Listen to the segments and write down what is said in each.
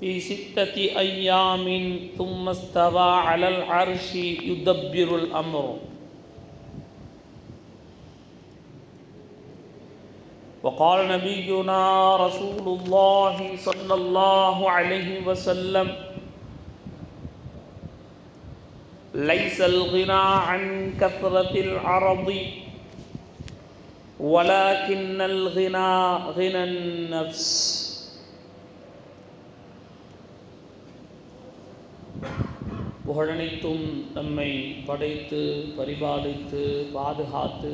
في 6 أيام ثم استوى على العرش يدبر الأمر. وقال نبينا رسول الله صلى الله عليه وسلم: ليس الغنى عن كثرة العرض ولكن الغنى غنى النفس. புகழனைத்தும் நம்மை படைத்து பரிபாலித்து பாதுகாத்து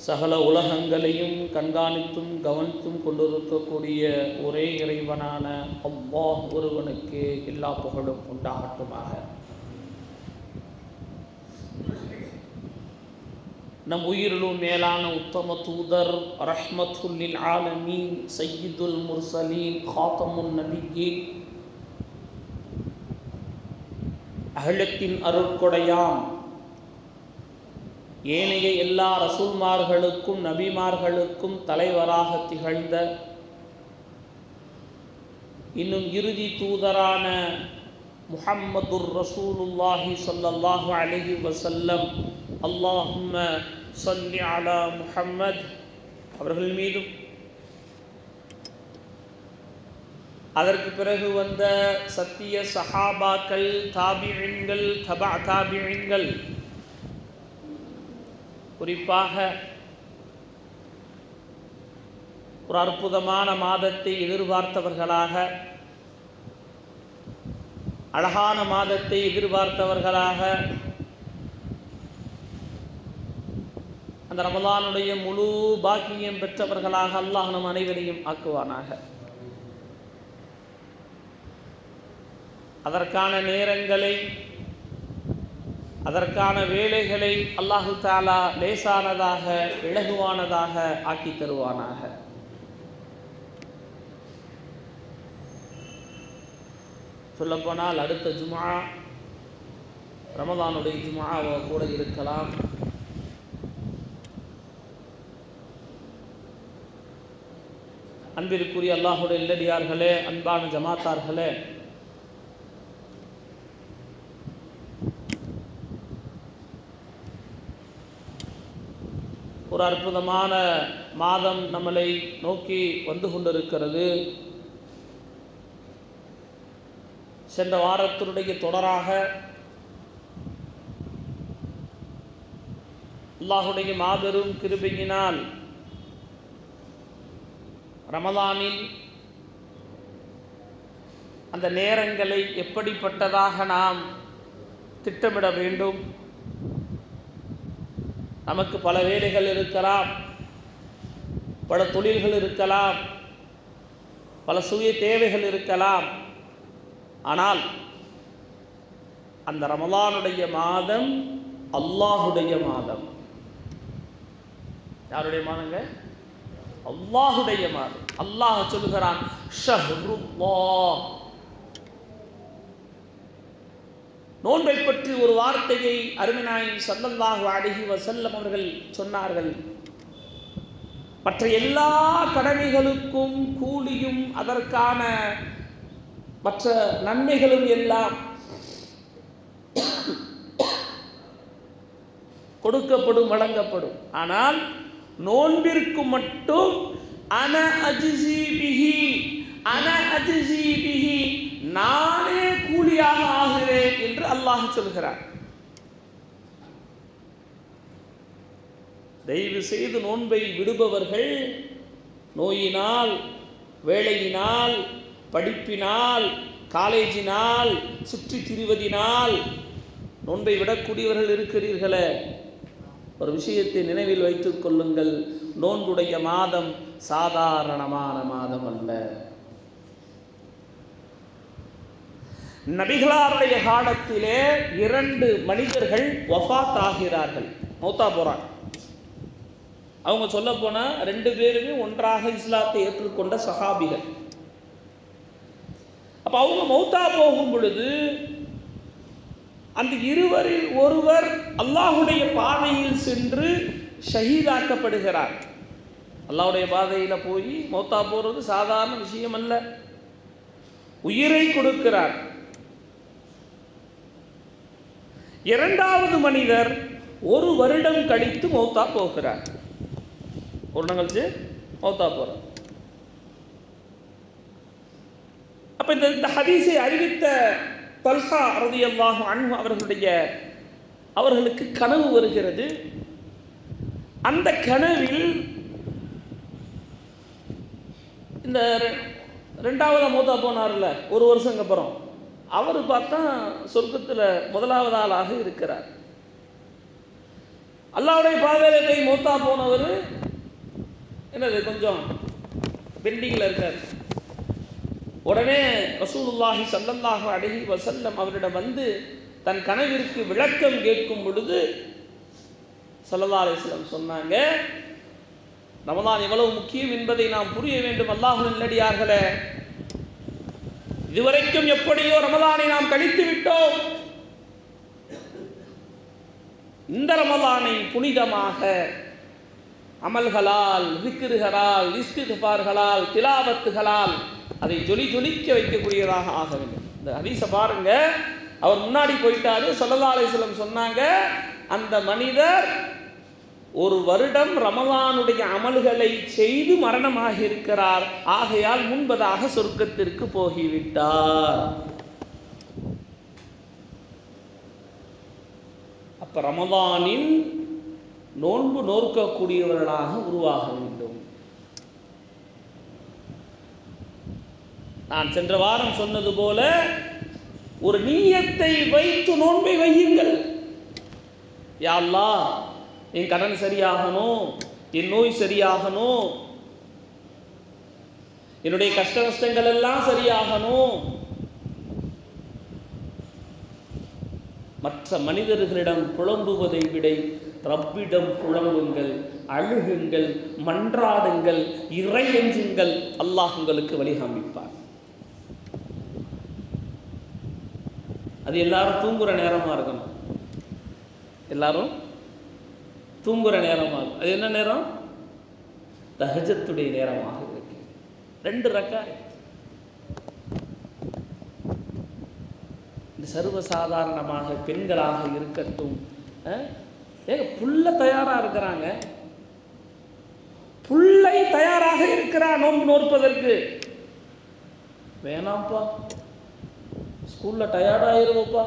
சகல உலகங்களையும் கண்காணித்தும் கவனித்தும் கொண்டிருக்கக்கூடிய ஒரே இறைவனான அல்லாஹ் ஒருவனுக்கு எல்லா புகழும் உண்டாகட்டுமாக. நம் உயிரிலும் மேலான உத்தம தூதர் ரஹ்மத்துல் லில் ஆலமீன் சய்யிதுல் முர்சலீன் காத்தமுன் நபியீன் அகிலத்தின் அருட்கொடையாம் ஏனைய எல்லா ரசூல்மார்களுக்கும் நபிமார்களுக்கும் தலைவராக திகழ்ந்த இன்னும் இறுதி தூதரான முஹம்மதுர் ரசூலுல்லாஹி ஸல்லல்லாஹு அலைஹி வஸல்லம் அல்லாஹும்ம ஸல்லி அலா முஹம்மத் அவர்கள் மீதும், அதற்கு பிறகு வந்த சத்திய சஹாபாக்கள், தாபிஈன்கள், தபா தாபிஈன்கள், குறிப்பாக ஒரு அற்புதமான மாதத்தை எதிர்பார்த்தவர்களாக, அழகான மாதத்தை எதிர்பார்த்தவர்களாக, அந்த ரமலானுடைய முழு பாக்கியம் பெற்றவர்களாக அல்லாஹ் நம் அனைவரையும் ஆக்குவானாக. அதற்கான நேரங்களை, அதற்கான வேலைகளை அல்லாஹு தஆலா லேசானதாக இலகுவானதாக ஆக்கி தருவானாக. சொல்லப்போனால் அடுத்த ஜும்ஆ ரமலானுடைய ஜும்ஆவாக கூட இருக்கலாம். அன்பிற்குரிய அல்லாஹுடைய இல்லடியார்களே, அன்பான ஜமாத்தார்களே, ஒரு அற்புதமான மாதம் நம்மளை நோக்கி வந்து கொண்டிருக்கிறது. சென்ற வாரத்தினுடைய தொடராக அல்லாஹுடைய மாபெரும் கிருபையினால் ரமலானில் அந்த நேரங்களை எப்படிப்பட்டதாக நாம் திட்டமிட வேண்டும். நமக்கு பல வேலைகள் இருக்கலாம், பல தொழில்கள் இருக்கலாம், பல சுய தேவைகள் இருக்கலாம். ஆனால் அந்த ரமலானுடைய மாதம் அல்லாஹுடைய மாதம். யாருடைய மாதங்க? அல்லாஹுடைய மாதம். அல்லாஹ் சொல்லுகிறான், ஷஹ்ருல்லாஹ். நோன்பை பற்றி ஒரு வார்த்தையை அருமைநாயகம் ஸல்லல்லாஹு அலைஹி வஸல்லம் அவர்கள் சொன்னார்கள். மற்ற எல்லா கடமைகளுக்கும் கூலியும் அதற்கான மற்ற நன்மைகளும் எல்லாம் கொடுக்கப்படும், வழங்கப்படும். ஆனால் நோன்பிற்கு மட்டும் அன அஜ்ஸி பிஹி, அன அஜ்ஸி பிஹி, நானே கூலியாக ஆகிறேன் என்று அல்லாஹ் சொல்கிறார். தயவு செய்து நோன்பை விடுபவர்கள் நோயினால், வேலையினால், படிப்பினால், காலேஜினால், சுற்றி திரிவதினால் நோன்பை விடக்கூடியவர்கள் இருக்கிறீர்களே, ஒரு விஷயத்தை நினைவில் வைத்துக் கொள்ளுங்கள். நோன்புடைய மாதம் சாதாரணமான மாதம் அல்ல. நபிகளாருடைய காலத்திலே 2 மனிதர்கள் வஃபாத் ஆகிறார்கள், மௌத்தா போறாங்க. அவங்க சொல்ல போனா 2 பேருமே ஒன்றாக இஸ்லாத்தை ஏற்றுக்கொண்ட சஹாபிகள். அப்ப அவங்க மௌத்தா போகும் பொழுது அந்த இருவரில் ஒருவர் அல்லாஹுடைய பாதையில் சென்று ஷஹீதாக்கப்படுகிறார். அல்லாஹ்வுடைய பாதையில் போய் மௌத்தா போகிறது சாதாரண விஷயம் அல்ல. உயிரை கொடுக்கிறார். இரண்டாவது மனிதர் 1 வருடம் கழித்து மௌத்தா போகிறார். 1 வருடம் கழிச்சு மௌத்தா போகிறார். அப்ப இந்த ஹதீஸை அறிவித்த தல்ஹா ரலியல்லாஹு அன்ஹு அவர்களுக்கு கனவு வருகிறது. அந்த கனவில் இந்த 2வது மௌத்தா போனார்ல 1 வருஷம் அப்புறம், அவர் பார்த்தா சொர்க்கத்தில் 1வது ஆளாக இருக்கிறார். அல்லாஹ்வுடைய பாதையில போய் மௌத்தா போனவர் என்னது கொஞ்சம் பெண்டிங்கில் இருக்கார். உடனே ரசூலுல்லாஹி ஸல்லல்லாஹு அலைஹி வஸல்லம் அவரிடம் வந்து தன் கனவிற்கு விளக்கம் கேட்கும் பொழுது ஸல்லல்லாஹு அலைஹி வஸல்லம் சொன்னாங்க, ரமலான் எவ்வளவு முக்கியம் என்பதை நாம் புரிய வேண்டும். அல்லாஹ்வின் நல்லடியார்களே, இதுவரைக்கும் எப்படியோ ரமலானை நாம் கழித்து விட்டோம். இந்த ரமலானை புனிதமாக அமல்களால், விக்ருகளால், இஸ்திக்ஃபார்களால், திலாவத்துகளால் அதை ஜொலிக்க வைக்கக்கூடியதாக ஆக வேண்டும். இந்த ஹதீஸை பாருங்க, அவர் முன்னாடி போயிட்டாரு. ஸல்லல்லாஹு அலைஹி வஸல்லம் சொன்னாங்க, அந்த மனிதர் 1 வருடம் ரமலானுடைய அமல்களை செய்து மரணமாக இருக்கிறார். ஆகையால் முன்பதாக சொர்க்கத்திற்கு போகிவிட்டார். அப்ப ரமலானில் நோன்பு நோக்கக்கூடியவர்களாக உருவாக வேண்டும். நான் சென்ற வாரம் சொன்னது போல ஒரு நியத்தை வைத்து நோன்பை வையுங்கள். யா அல்லாஹ், என் கடன் சரியாகணும், என் நோய் சரியாகணும், என்னுடைய கஷ்ட நஷ்டங்கள் எல்லாம் சரியாகணும். மற்ற மனிதர்களிடம் புலம்புவதை விட ரப்பிடம் புலம்புங்கள், அழுகுங்கள், மன்றாடுங்கள், இறையெஞ்சுங்கள். அல்லாஹ் உங்களுக்கு வழிகாமிப்பார். அது எல்லாரும் தூங்குற நேரமா இருக்கணும். எல்லாரும் தூங்குற நேரமாக, அது என்ன நேரம்? தஹஜ்ஜுடைய நேரமாக இருக்கு. 2 ரக்காத். இந்த சர்வசாதாரணமாக பெண்களாக இருக்கட்டும், புள்ள தயாராக இருக்கிறாங்க, புள்ளை தயாராக இருக்கிறான் நோன்பு நோற்பதற்கு. வேணாம்ப்பா, ஸ்கூலில் டயர்டாயிருவோப்பா,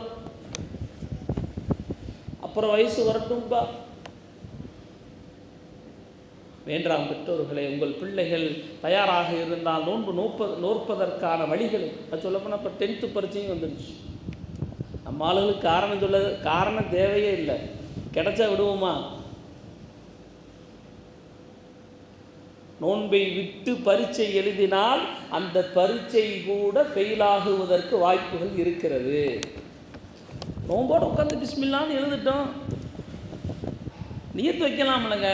அப்புறம் வயசு வரட்டும்பா. வேண்டாம் பெற்றோர்களே, உங்கள் பிள்ளைகள் தயாராக இருந்தால் நோன்பு நோற்பதற்கான வழிகளை அது சொல்லப்போனால் இப்போ 10th பரீட்சையும் வந்துடுச்சு. நம்ம ஆளுகளுக்கு காரணம் தேவையே இல்லை, கிடைச்சா விடுவோமா? நோன்பை விட்டு பரீட்சை எழுதினால் அந்த பரீட்சை கூட ஃபெயிலாகுவதற்கு வாய்ப்புகள் இருக்கிறது. நோம்போடு உட்காந்து பிஸ்மில்லான்னு எழுதிட்டோம், நியத்து வைக்கலாம்லங்க.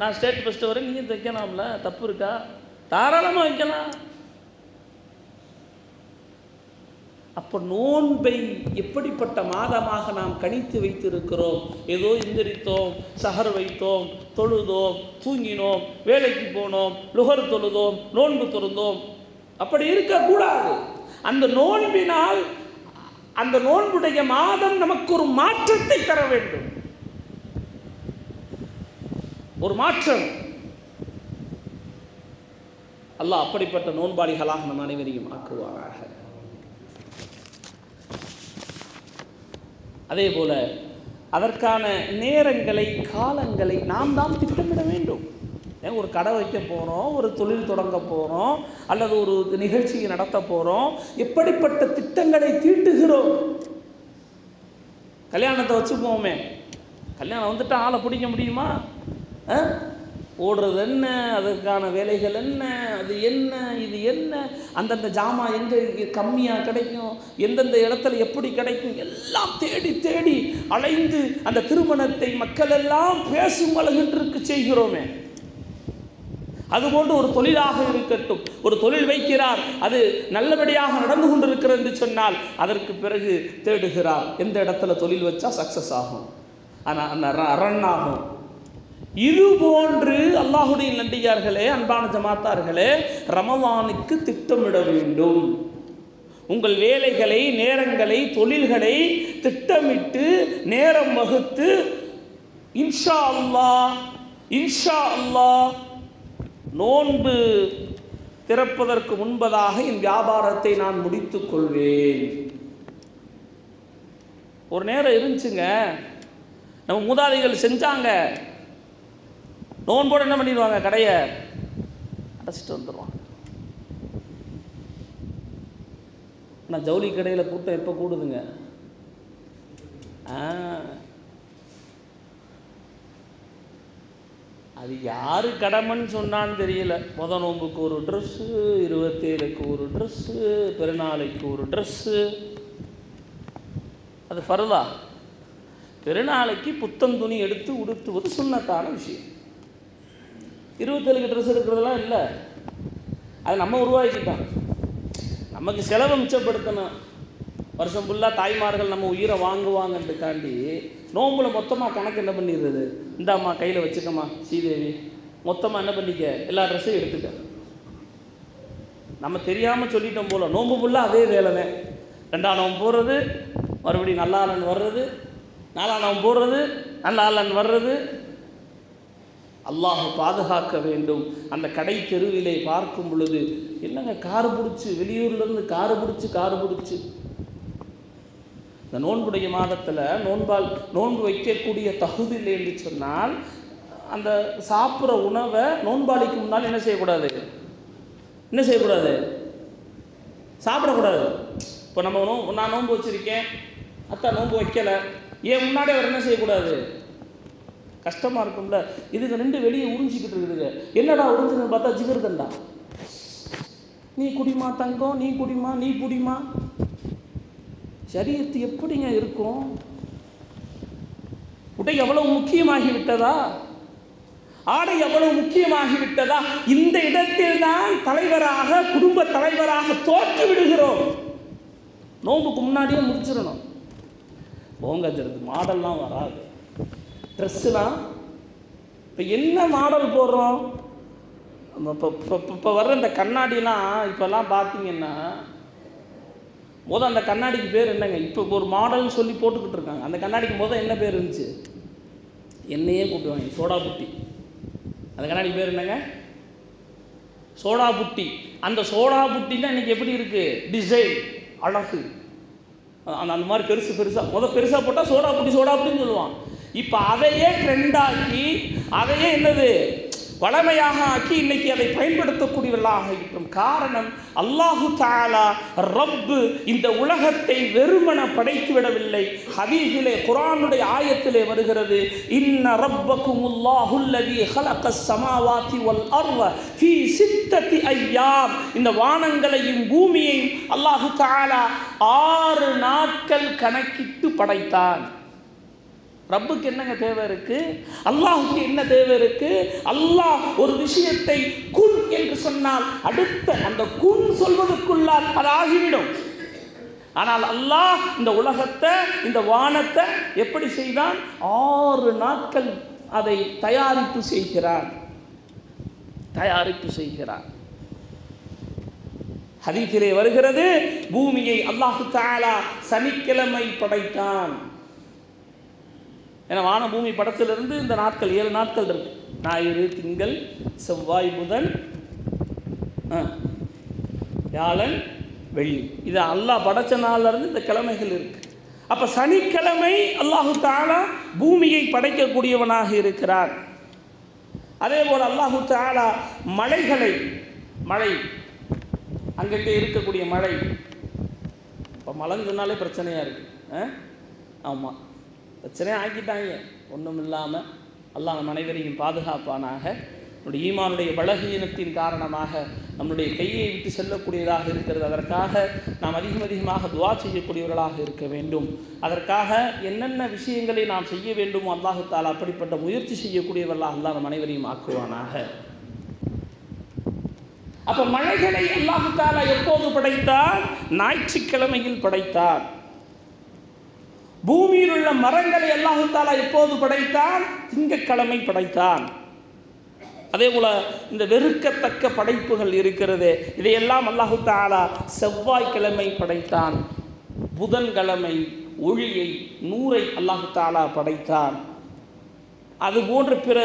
நான் ஸ்டேட் ஃபஸ்ட்டு வரை நியத்து வைக்கலாம்ல, தப்பு இருக்கா? தாராளமாக வைக்கலாம். அப்போ நோன்பை எப்படிப்பட்ட மாதமாக நாம் கணித்து வைத்திருக்கிறோம்? ஏதோ எந்திரித்தோம், சஹர் வைத்தோம், தொழுதோம், தூங்கினோம், வேலைக்கு போனோம், லுஹர் தொழுதோம், நோன்பு தொழுதோம், அப்படி இருக்கக்கூடாது. அந்த நோன்பினால் அந்த நோன்புடைய மாதம் நமக்கு ஒரு மாற்றத்தை தர வேண்டும். ஒரு மாற்றம். அல்லாஹ் அப்படிப்பட்ட நோன்பாளிகளாக நம் அனைவரையும் ஆக்குவாராக. அதே போல அதற்கான நேரங்களை, காலங்களை நாம் தான் திட்டமிட வேண்டும். ஒரு கடை வைக்க போகிறோம், ஒரு தொழில் தொடங்க போகிறோம், அல்லது ஒரு நிகழ்ச்சியை நடத்த போகிறோம், எப்படிப்பட்ட திட்டங்களை தீட்டுகிறோம்? கல்யாணத்தை வச்சுப்போமே, கல்யாணம் வந்துட்டு ஆளை பிடிக்க முடியுமா? ஓடுறது என்ன, அதற்கான வேலைகள் என்ன, அது என்ன, இது என்ன, அந்தந்த ஜாமான் எங்கே கம்மியாக கிடைக்கும், எந்தெந்த இடத்துல எப்படி கிடைக்கும், எல்லாம் தேடி தேடி அலைந்து அந்த திருமணத்தை மக்கள் எல்லாம் பேசும் அளவிற்கு செய்கிறோமே. அதுபோன்று ஒரு தொழிலாக இருக்கட்டும், ஒரு தொழில் வைக்கிறார், அது நல்லபடியாக நடந்து கொண்டிருக்கிறது என்று சொன்னால் அதற்கு பிறகு தேடுகிறார் எந்த இடத்துல தொழில் வச்சா சக்ஸஸ் ஆகும், ஆனால் ரன் ஆகும், இது போன்று அல்லாஹுடைய நல்லடியார்களே, அன்பான ஜமாத்தார்களே, ரமலானுக்கு திட்டமிட வேண்டும். உங்கள் வேலைகளை, நேரங்களை, தொழில்களை திட்டமிட்டு நேரம் வகுத்து இன்ஷா அல்லாஹ் இன்ஷா அல்லாஹ் நோன்பு திறப்பதற்கு முன்பதாக என் வியாபாரத்தை நான் முடித்துக் கொள்வேன். ஒரு நேரம் இருந்துச்சுங்க, நம்ம மூதாதைகள் செஞ்சாங்க. நோன்போடு என்ன பண்ணிடுவாங்க, கடையை அடைச்சிட்டு வந்துடுவாங்க. ஆனால் ஜவுளி கடையில் கூட்டம் எப்போ கூடுதுங்க? அது யார் கடமைன்னு சொன்னான்னு தெரியல. முத நோம்புக்கு ஒரு ட்ரெஸ்ஸு, 27க்கு ஒரு ட்ரெஸ்ஸு, பெருநாளைக்கு ஒரு ட்ரெஸ்ஸு. அது ஃபர்தா? பெருநாளைக்கு புத்தம் துணி எடுத்து உடுத்துவது சுன்னத்தான விஷயம். 27க்கு ட்ரெஸ் எடுக்கிறதுலாம் இல்லை, அது நம்ம உருவாக்கிட்டோம். நமக்கு செலவை மிச்சப்படுத்தணும். வருஷம் ஃபுல்லாக தாய்மார்கள் நம்ம உயிரை வாங்குவாங்கன்றதுக்காண்டி நோம்பில் மொத்தமாக கணக்கு என்ன பண்ணிடுறது, இந்தாம்மா கையில் வச்சுக்கம்மா ஸ்ரீதேவி, மொத்தமாக என்ன பண்ணிக்க, எல்லா ட்ரெஸ்ஸையும் எடுத்துக்க. நம்ம தெரியாமல் சொல்லிட்டோம் போல. நோம்பு ஃபுல்லாக அதே வேலைனே. 2ஆம் நோம்பு போடுறது, மறுபடியும் நல்லாளன் வர்றது, 4ஆம் நோம்பு போடுறது, நல்லாளன் வர்றது. அல்லாஹ் பாதுகாக்க வேண்டும். அந்த கடை தெருவிலே பார்க்கும் பொழுது என்னங்க காரு பிடிச்சி, வெளியூர்லேருந்து காரு பிடிச்சி இந்த நோன்புடைய மாதத்தில் நோன்பு வைக்கக்கூடிய தகுதி இல்லை என்று சொன்னால், அந்த சாப்பிட்ற உணவை நோன்பாளிக்கு முன்னால் என்ன செய்யக்கூடாது, சாப்பிடக்கூடாது. இப்போ நான் நோன்பு வச்சுருக்கேன், அத்தா நோன்பு வைக்கலை, ஏன் முன்னாடி அவர் என்ன செய்யக்கூடாது? கஷ்டமாக இருக்கும்ல. இதுங்க 2 வெளியே உறிஞ்சிக்கிட்டு இருக்குதுங்க. என்னடா உறிஞ்சுன்னு பார்த்தா ஜிகர்தண்டா. நீ குடிமா தங்கம், நீ குடிமா, நீ குடிமா. சரீரத்து எப்படிங்க இருக்கும்? உடை எவ்வளவு முக்கியமாகிவிட்டதா? ஆடை எவ்வளவு முக்கியமாகிவிட்டதா? இந்த இடத்தில் தான் தலைவராக, குடும்ப தலைவராக தோற்று விடுகிறோம். நோம்புக்கு முன்னாடியே முடிச்சிடணும். போங்கறது மாடல்லாம் வராது. ட்ரெஸ்ஸுலாம் இப்போ என்ன மாடல் போடுறோம்? இப்போ வர்ற இந்த கண்ணாடிலாம் இப்போல்லாம் பார்த்தீங்கன்னா, அந்த கண்ணாடிக்கு பேர் என்னங்க? இப்போ ஒரு மாடல்னு சொல்லி போட்டுக்கிட்டு இருக்காங்க. அந்த கண்ணாடிக்கு என்ன பேர் இருந்துச்சு? என்னையே கூப்பிடுவாங்க சோடா புட்டி. அந்த கண்ணாடிக்கு பேர் என்னங்க? சோடா புட்டி. அந்த சோடா புட்டின்னா இன்றைக்கி எப்படி இருக்குது? டிசைன், அழகு. அந்த மாதிரி பெருசாக போட்டால் சோடா புட்டின்னு சொல்லுவான். இப்போ அதையே ட்ரெண்டாக்கி, அதையே என்னது வளமையாக ஆக்கி இன்னைக்கு அதை பயன்படுத்தக்கூடியவர்களாக இருக்கும். காரணம், அல்லாஹு தஆலா ரப்பு இந்த உலகத்தை வெறுமன படைத்து விடவில்லை. ஹதீஸிலே, குர்ஆனுடைய ஆயத்திலே வருகிறது, இன்ன ரப்பகுமுல்லாஹுல்லதீ ஹலகஸ் ஸமாவாதி வல் அர்த ஃபீ 6 அய்யாம். இந்த வானங்களையும் பூமியையும் அல்லாஹு தஆலா 6 நாட்கள் கணக்கிட்டு படைத்தான். ரப்புக்கு என்னங்க தேவை இருக்கு? அல்லாஹுக்கு என்ன தேவை இருக்கு? அல்லாஹ் ஒரு விஷயத்தை குன் என்று சொன்னால் அடுத்த அந்த குன் சொல்வதற்குள்ளால் அது ஆகிவிடும். ஆனால் அல்லாஹ் இந்த உலகத்தை, இந்த வானத்தை எப்படி செய்தான்? 6 நாட்கள் அதை தயாரிப்பு செய்கிறான். ஹதீஸிலே வருகிறது, பூமியை அல்லாஹு தஆலா சனிக்கிழமை படைத்தான். ஏன்னா வான பூமி படத்திலிருந்து இந்த நாட்கள் 7 நாட்கள் இருக்கு. ஞாயிறு, திங்கள், செவ்வாய், புதன், வியாழன், வெள்ளி. இது அல்லாஹ் படைச்ச நாள்ல இருந்து இந்த கிழமைகள் இருக்கு. அப்ப சனிக்கிழமை அல்லாஹு தஆலா பூமியை படைக்கக்கூடியவனாக இருக்கிறார். அதே போல அல்லாஹு தஆலா மழை அங்கிட்ட இருக்கக்கூடிய மழை, இப்போ மழைன்னு சொன்னாலே பிரச்சனையா இருக்கு. ஆமாம், பிரச்சனையாக ஆக்கிட்டாங்க. ஒன்றும் இல்லாமல் அல்லாஹ் நம் அனைவரையும் பாதுகாப்பானாக. நம்முடைய ஈமானுடைய பலகீனத்தின் காரணமாக நம்முடைய கையை விட்டு செல்லக்கூடியதாக இருக்கிறது. அதற்காக நாம் அதிகமாக துஆ செய்யக்கூடியவர்களாக இருக்க வேண்டும். அதற்காக என்னென்ன விஷயங்களை நாம் செய்ய வேண்டுமோ அல்லாஹு தஆலா அப்படிப்பட்ட முயற்சி செய்யக்கூடியவர்களாக அல்லாஹ் நம் அனைவரையும் ஆக்குவானாக. அப்போ மழைகளை அல்லாஹு தஆலா எப்போது படைத்தார்? ஞாயிற்றுக்கிழமையில் படைத்தார். பூமியில் உள்ள மரங்களை அல்லாஹ் தஆலா எப்போது படைத்தான்? திங்கட்கிழமை படைத்தான். அதே போல இந்த வெறுக்கத்தக்க படைப்புகள் இருக்கிறது, இதையெல்லாம் அல்லாஹ் தஆலா செவ்வாய்க்கிழமை படைத்தான். புதன்கிழமை ஒளியை, நூரை அல்லாஹ் தஆலா படைத்தான். அதுபோன்ற பிற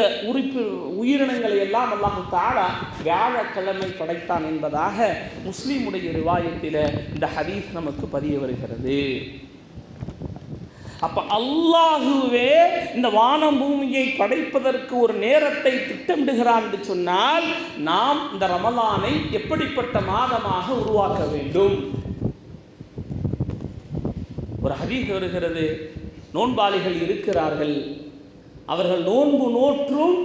உயிரினங்களை எல்லாம் அல்லாஹ் தஆலா வியாழக்கிழமை படைத்தான் என்பதாக முஸ்லிமுடைய ரிவாயத்தில் இந்த ஹதீஸ் நமக்கு பதிய வருகிறது. அப்ப அல்லாஹுவே இந்த வானம் பூமியை படைப்பதற்கு ஒரு நேரத்தை திட்டமிடுகிறான் என்று சொன்னால், நாம் இந்த ரமலானை எப்படிப்பட்ட மாதமாக உருவாக்க வேண்டும்? ஒரு ஹதீஸ் வருகிறது, நோன்பாளிகள் இருக்கிறார்கள், அவர்கள் நோன்பு நோற்றும்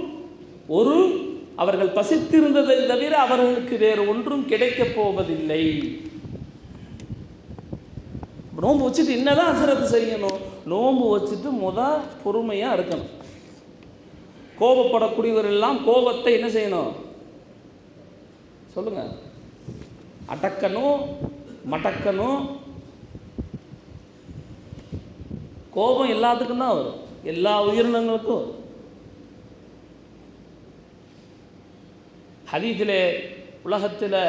அவர்கள் பசித்திருந்ததை தவிர அவர்களுக்கு வேறு ஒன்றும் கிடைக்கப் போவதில்லை. நோன்பு வச்சுட்டு என்னதான் அசரத்து செய்யணும்? நோன்பு வச்சுட்டு பொறுமையாக இருக்கணும். கோபப்படக்கூடியவர் எல்லாம் கோபத்தை என்ன செய்யணும் சொல்லுங்க? அடக்கணும், மடக்கணும். கோபம் எல்லாத்துக்கும் தான் வரும், எல்லா உயிரினங்களுக்கும். ஹதீஸிலே உலகத்தில்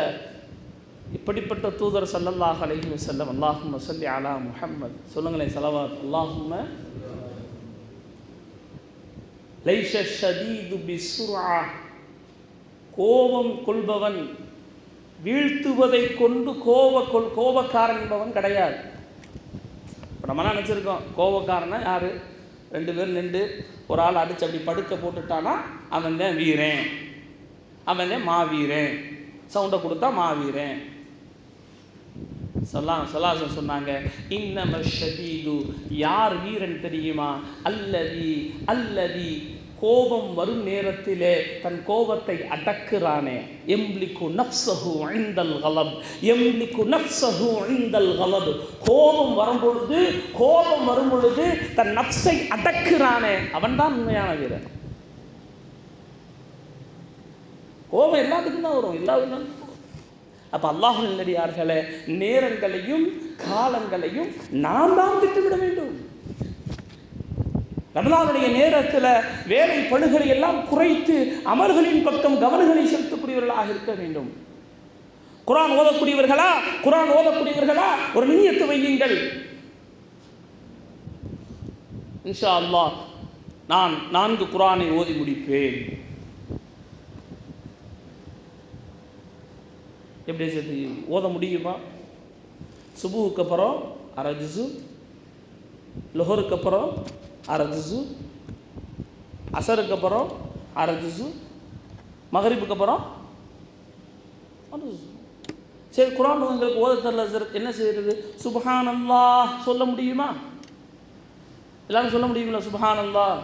இப்படிப்பட்ட தூதர் ஸல்லல்லாஹு அலைஹி வஸல்லம், அல்லாஹும்ம ஸல்லி அலா முஹம்மத் சொல்லுங்களேன், ஸலவாத். அல்லாஹும்ம லைஸ ஷதீது பிஸ்ஸுர்ஆ, கோபம் கொள்பவன் வீழ்த்துவதை கொண்டு கோபக்காரன் என்பவன் கிடையாது. இப்போ நம்மளாம் நினச்சிருக்கோம், கோபக்காரனா யார்? 2 பேர் நின்று ஒரு ஆள் அடித்து அப்படி படுக்க போட்டுட்டானா அவன் தான் வீரன், அவன் தான் மாவீரன், சவுண்டை கொடுத்தா மாவீரன். சொன்னாங்க, இன்னம ஷதீது, யார் வீரன் தெரியுமா? அல்லதி கோபம் வரும் நேரத்திலே தன் கோபத்தை அடக்குறானே. எம்லிக்கு நஃப்ஸஹு இன்தல் கலப், எம்லிக்கு நஃப்ஸஹு இன்தல் கலப். கோபம் வரும் பொழுது தன் நஃப்ஸை அடக்குறானே, அவன்தான் உண்மையான வீரன். கோபம் எல்லாத்துக்கும் தான் வரும், எல்லா. அப்போ அல்லாஹ்வின் நல்லடியார்களே, நேரங்களையும் காலங்களையும் நாம் தான் திட்டமிட வேண்டும். ரமலானுடைய நேரத்தில் வேலை பழுகளை எல்லாம் குறைத்து அமல்களின் பக்கம் கவனங்களை செலுத்தக்கூடியவர்களாக இருக்க வேண்டும். குர்ஆன் ஓதக்கூடியவர்களா ஒரு நிய்யத்து வையுங்கள். இன்ஷா அல்லாஹ் நான் 4 குர்ஆனை ஓதி முடிப்பேன். எப்படி ஓத முடியுமா? சுபுவுக்கு அப்புறம் அரை ஜுஸு, லுஹருக்கு அப்புறம் அரை ஜுஸு, அசருக்கு அப்புறம் அரை ஜுஸு, மகரிப்புக்கு அப்புறம் ஒரு ஜுஸு. சரி, குர்ஆன் உங்களுக்கு ஓத தெரியல சார், என்ன செய்யறது? சுப்ஹானல்லாஹ் சொல்ல முடியுமா? எல்லாரும் சொல்ல முடியுங்களா? சுப்ஹானல்லாஹ்.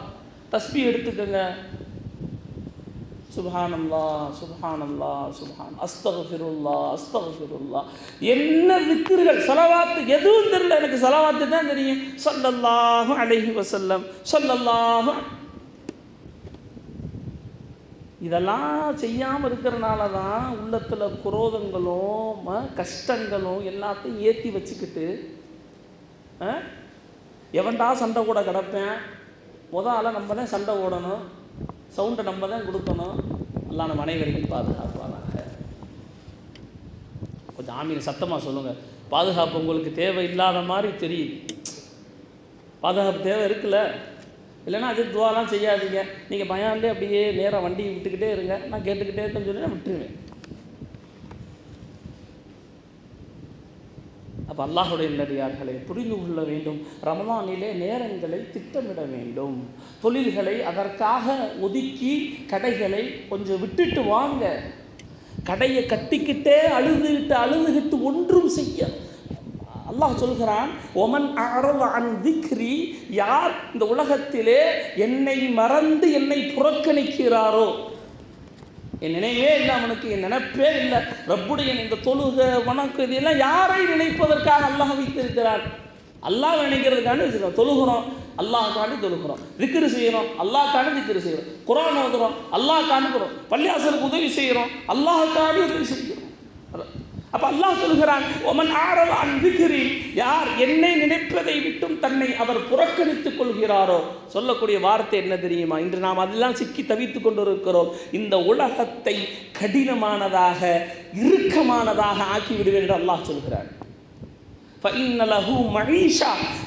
தஸ்பீஹ் எடுத்துக்கங்க. சுப்ஹானல்லாஹ் சுப்ஹானல்லாஹ் சுப்ஹான், அஸ்தக்ஃபிருல்லாஹ். என்ன விக்ர்கள், ஸலவாத் எதுவும் தெரியல, எனக்கு ஸலவாத் தான் தெரியும். ஸல்லல்லாஹு அலைஹி வஸல்லம், ஸல்லல்லாஹு. இதெல்லாம் செய்யாமல் இருக்கிறனால தான் உள்ளத்தில் குரோதங்களும் கஷ்டங்களும் எல்லாத்தையும் ஏற்றி வச்சுக்கிட்டு எவன்டா சண்டை கூட கிடப்பேன், முதல்ல நம்ம தான் சண்டை ஓடணும், சவுண்டை நம்ம தான் கொடுக்கணும். எல்லாம் நம்ம அனைவரையும் பாதுகாப்பானாக. கொஞ்சம் ஆமீன் சத்தமாக சொல்லுங்கள். பாதுகாப்பு உங்களுக்கு தேவை இல்லாத மாதிரி தெரியுது. பாதுகாப்பு தேவை இருக்குல்ல? இல்லைன்னா அது துவாலாம் செய்யாதீங்க. நீங்கள் பயான்லே அப்படியே நேராக வண்டியை விட்டுக்கிட்டே இருங்க, நான் கேட்டுக்கிட்டே இருக்கேன்னு சொல்லி நான் விட்டுருவேன். அப்போ அல்லாஹுடைய நல்லடியார்களை புரிந்து கொள்ள வேண்டும். ரமலானிலே நேரங்களை திட்டமிட வேண்டும். தொழில்களை அதற்காக ஒதுக்கி கடைகளை கொஞ்சம் விட்டுட்டு வாங்க. கடையை கட்டிக்கிட்டே அழுதுகிட்டு ஒன்றும் செய்ய அல்லாஹ் சொல்கிறான், ஒமன் அஅரத அன் திக்ரி, யார் இந்த உலகத்திலே என்னை மறந்து என்னை புறக்கணிக்கிறாரோ, என் நினைவே இல்லை, அவனுக்கு என் நினைப்பே இல்லை, ரப்புடைய இந்த தொழுகை வணக்கம் இதெல்லாம் யாரை நினைப்பதற்காக அல்லாஹ் வைத்திருக்கிறார்? அல்லாஹ் நினைக்கிறதுக்காண்டி வச்சுக்கிறோம். தொழுகிறோம், அல்லாஹ்காண்டி தொழுகிறோம். திக்ரு செய்கிறோம், அல்லாஹ்காண்டி திக்ரு செய்கிறோம். குர்ஆன் ஓதுறோம், அல்லாஹ்காண்டி குர்ஆன். பள்ளிவாசலுக்கு உதவி செய்கிறோம், அல்லாஹ்காண்டி உதவி செய்கிறோம். அப்ப அல்லாஹ் சொல்கிறான், ஒமன் ஆரவ அன் திக்ரி, யார் என்னை நினைப்பதை விட்டும் தன்னை அவர் புறக்கணித்துக் கொள்கிறாரோ. சொல்லக்கூடிய வார்த்தை என்ன தெரியுமா? இன்று நாம் அதெல்லாம் சிக்கி தவித்துக் கொண்டிருக்கிறோம். இந்த உலகத்தை கடினமானதாக இறுக்கமானதாக ஆக்கிவிடுவேன் என்று அல்லாஹ் சொல்கிறார்.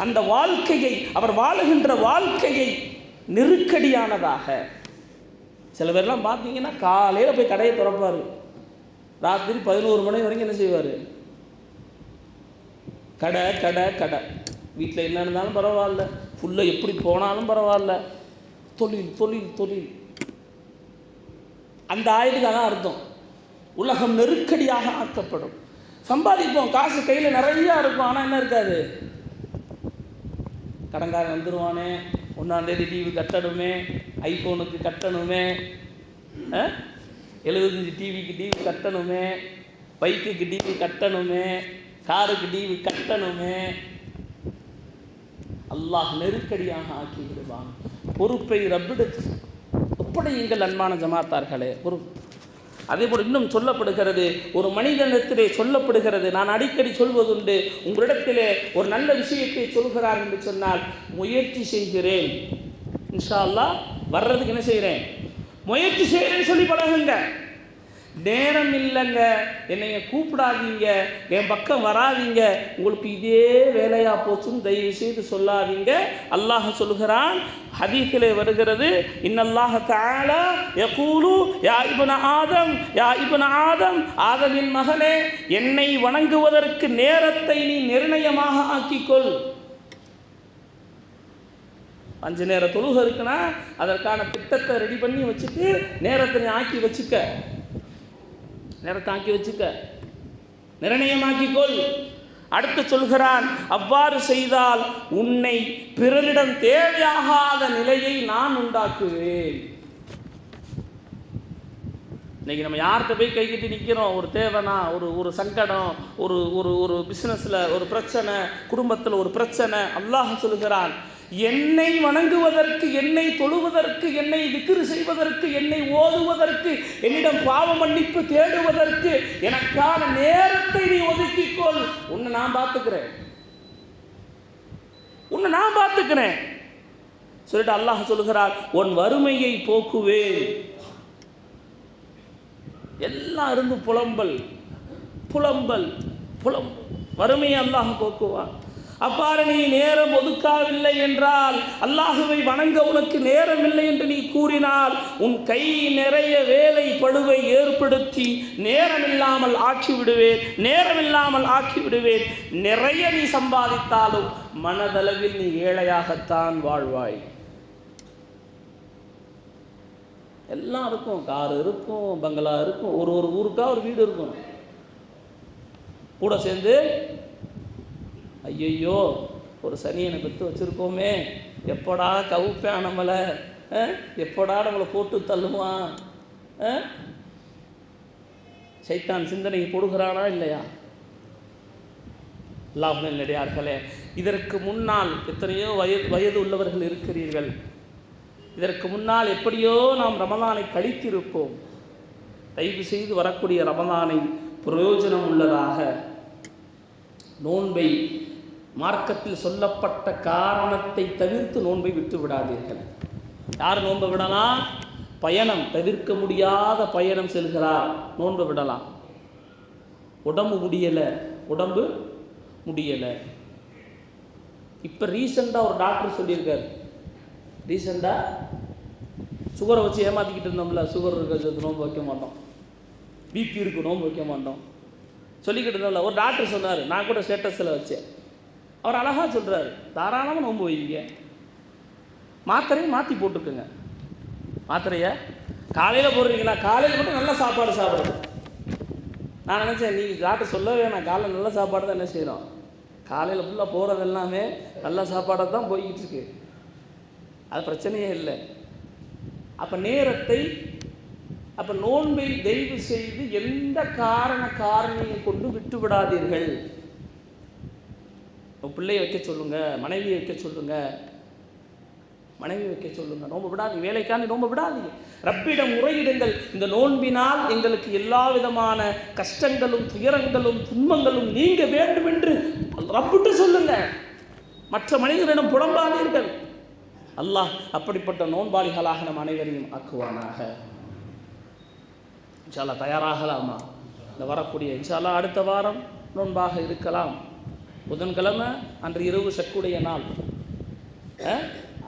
அந்த வாழ்க்கையை, அவர் வாழுகின்ற வாழ்க்கையை நெருக்கடியானதாக. சில பேர்லாம் பார்த்தீங்கன்னா காலையில் போய் கடையை திறப்பார், ராத்திரி 11 மணி வரைக்கும் என்ன செய்வார்? கடை கடை கடை. வீட்டில் என்ன இருந்தாலும் பரவாயில்ல, ஃபுல்லாக எப்படி போனாலும் பரவாயில்ல, தொழில் தொழில் தொழில். அந்த ஆயுதுக்கு அதான் அர்த்தம். உலகம் நெருக்கடியாக ஆக்கப்படும். சம்பாதிப்போம், காசு கையில் நிறையா இருக்கும், ஆனால் என்ன இருக்காது? கடன்காரன் வந்துடுவானே, 1ஆம் தேதி டிவி கட்டணுமே, ஐஃபோனுக்கு கட்டணுமே, 75 டிவிக்கு டிவி கட்டணுமே, பைக்குக்கு டிவி கட்டணுமே, காருக்கு டிவி கட்டணுமே. அல்லாஹ் நெருக்கடியாக ஆக்கி விடுவான். பொறுப்பை ரப்பிடத்து ஒப்படையுங்கள் அன்பான ஜமாத்தார்களே. அதே போல் இன்னும் சொல்லப்படுகிறது, ஒரு மனிதனிடத்திலே சொல்லப்படுகிறது, நான் அடிக்கடி சொல்வதுண்டு, உங்களிடத்திலே ஒரு நல்ல விஷயத்தை சொல்கிறார் என்று சொன்னால் முயற்சி செய்கிறேன், இன்ஷா அல்லாஹ் வர்றதுக்கு என்ன செய்கிறேன், முயற்சி செய்கிறேன்னு சொல்லி பழகுங்க. நேரம் இல்லைங்க, என்னைய கூப்பிடாதீங்க, என் பக்கம் வராதீங்க, உங்களுக்கு இதே வேலையா போச்சுன்னு தயவு செய்து சொல்லாதீங்க. அல்லாஹ் சொல்கிறான், ஹதீஸிலே வருகிறது, இன்னல்லாஹ தஆலா யகூலு யா இப்ன ஆதம், யா இப்ன ஆதம், ஆதமின் மகனே, என்னை வணங்குவதற்கு நேரத்தை நீ நிர்ணயமாக ஆக்கிக்கொள். 5 நேர தொழுகை இருக்குன்னா அதற்கான திட்டத்தை ரெடி பண்ணி வச்சுட்டு நேரத்தை ஆக்கி வச்சுக்க, நேரத்தை ஆக்கி வச்சுக்க, நிர்ணயமாக்கிக்கொள். அடுத்து சொல்கிறான், அவ்வாறு செய்தால் உன்னை பிறரிடம் தேவையாகாத நிலையை நான் உண்டாக்குவேன். இன்னைக்கு நம்ம யார்கிட்ட போய் கை கட்டி நிற்கிறோம்? ஒரு தேவைனா, ஒரு சங்கடம், ஒரு ஒரு ஒரு பிஸ்னஸில் ஒரு பிரச்சனை, குடும்பத்தில் ஒரு பிரச்சனை. அல்லாஹ் சொல்கிறான், என்னை வணங்குவதற்கு, என்னை தொழுவதற்கு, என்னை திக்ர் செய்வதற்கு, என்னை ஓதுவதற்கு, என்னிடம் பாவ மன்னிப்பு தேடுவதற்கு எனக்கான நேரத்தை நீ ஒதுக்கிக்கொள். உன்னை நான் பார்த்துக்கிறேன், உன்னை நான் பார்த்துக்கிறேன் சொல்லிட்டு அல்லாஹ் சொல்கிறார், உன் வறுமையை போக்குவேன். எல்லாம் இருந்து புலம்பல் புலம்பல் புலம்பல், வறுமையை அல்லாஹ் போக்குவான். அவ்வாறு நீ நேரம் ஒதுக்காவில்லை என்றால், அல்லாஹுவை வணங்க உனக்கு நேரம் இல்லை என்று நீ கூறினால், உன் கை நிறைய வேலை பளுவை ஏற்படுத்தி நேரமில்லாமல் ஆக்கி விடுவேன், நேரமில்லாமல் ஆக்கி விடுவேன். நிறைய நீ சம்பாதித்தாலும் மனதளவில் நீ ஏழையாகத்தான் வாழ்வாய். எல்லாம் இருக்கும், கார் இருக்கும், பங்களா இருக்கும், ஒரு ஒரு ஊருக்கா ஒரு வீடு இருக்கும். கூட சேர்ந்து ஐயையோ ஒரு சனியனை பெற்று வச்சுருக்கோமே, எப்படா கவுப்பேன் நம்மளை, எப்படா நம்மளை போட்டு தள்ளுவான், சைத்தான் சிந்தனை போடுகிறானா இல்லையா? அல்லாஹ் நல்லடியார்களே, இதற்கு முன்னால் எத்தனையோ வயது உள்ளவர்கள் இருக்கிறீர்கள். இதற்கு முன்னால் எப்படியோ நாம் ரமலானை கழித்திருப்போம். தயவு செய்து வரக்கூடிய ரமலானை பிரயோஜனம் உள்ளதாக, நோன்பை மார்க்கத்தில் சொல்லப்பட்ட காரணத்தை தவிர்த்து நோன்பை விட்டு விடாதீர்கள். யார் நோன்பை விடலாம்? பயணம், தவிர்க்க முடியாத பயணம் செல்கிறார், நோன்பை விடலாம். உடம்பு முடியலை. இப்போ ரீசெண்டாக ஒரு டாக்டர் சொல்லியிருக்காரு, ரீசெண்டாக சுகரை வச்சு ஏமாற்றிக்கிட்டு இருந்தோம்ல, சுகர் இருக்கிறது நோன்பு வைக்க மாட்டோம், பிபி இருக்கு நோன்பு வைக்க மாட்டோம் சொல்லிக்கிட்டு இருந்தோம்ல. ஒரு டாக்டர் சொன்னார், நான் கூட ஸ்டேட்டஸில் வச்சேன். அவர் அழகாக சொல்கிறார், தாராளமாக நோன்பு வைங்க, மாத்திரையை மாற்றி போட்டுக்குங்க. மாத்திரையை காலையில் போடுறீங்களா, காலையில் மட்டும் நல்ல சாப்பாடு சாப்பிடுங்க. நான் நினச்சேன், நீ டாக்டர் சொல்லவே நான் காலையில் நல்ல சாப்பாடு தான் என்ன செய்கிறோம், காலையில் ஃபுல்லாக போகிறது எல்லாமே நல்ல சாப்பாடாக தான் போய்கிட்டு இருக்கு, அது பிரச்சனையே இல்லை. அப்போ நேரத்தை, அப்போ நோன்பை தயவு செய்து எந்த காரணியை கொண்டு விட்டு விடாதீர்கள். பிள்ளையை வைக்க சொல்லுங்க, மனைவியை வைக்க சொல்லுங்க, மனைவி வைக்க சொல்லுங்க. நோன்பு விடாதீங்க, வேலைக்காண்டி நோன்பு விடாதீங்க. ரப்பிடம் முறையிடுங்கள், இந்த நோன்பினால் எங்களுக்கு எல்லா விதமான கஷ்டங்களும் துயரங்களும் துன்பங்களும் நீங்க வேண்டும் என்று ரப்பிட்டு சொல்லுங்க. மற்ற மனிதரிடம் புலம்பாதீர்கள். அல்லாஹ் அப்படிப்பட்ட நோன்பாளிகளாக நம் அனைவரையும் ஆக்குவானாக. இன்ஷா அல்லாஹ் தயாராகலாமா? இந்த வரக்கூடிய இன்ஷா அல்லாஹ் அடுத்த வாரம் நோன்பாக இருக்கலாம். புதன்கிழமை அன்று இரவு சக்குடைய நாள்,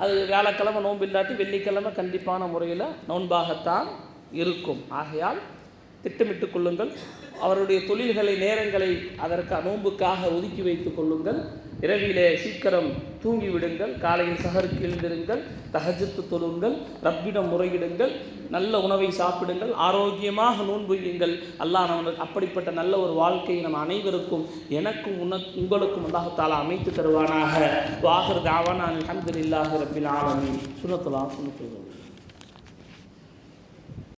அது வியாழக்கிழமை நோன்பு இல்லாட்டி வெள்ளிக்கிழமை கண்டிப்பான முறையில் நோன்பாகத்தான் இருக்கும். ஆகையால் திட்டமிட்டு கொள்ளுங்கள். அவருடைய தொழில்களை நேரங்களை அதற்கு நோன்புக்காக ஒதுக்கி வைத்துக் கொள்ளுங்கள். இரவிலே சீக்கிரம் தூங்கி விடுங்கள், காலையில் சஹருக்கு எழுந்திருங்கள், தஹஜ்ஜுத் தொழுங்கள், ரப்பிடம் முறையிடுங்கள், நல்ல உணவை சாப்பிடுங்கள், ஆரோக்கியமாக நோன்புயுங்கள். அல்லாஹ் நமக்கு அப்படிப்பட்ட நல்ல ஒரு வாழ்க்கையை நம் அனைவருக்கும் எனக்கும் உங்களுக்கும் அல்லாஹ் தஆலா அமைத்து தருவானாக. வாஹிர் தஅவானா அல்ஹம்துலில்லாஹி ரப்பில் ஆலமீன். சுன்னத்துல்லாஹ் சுன்னத்துல்லாஹ்.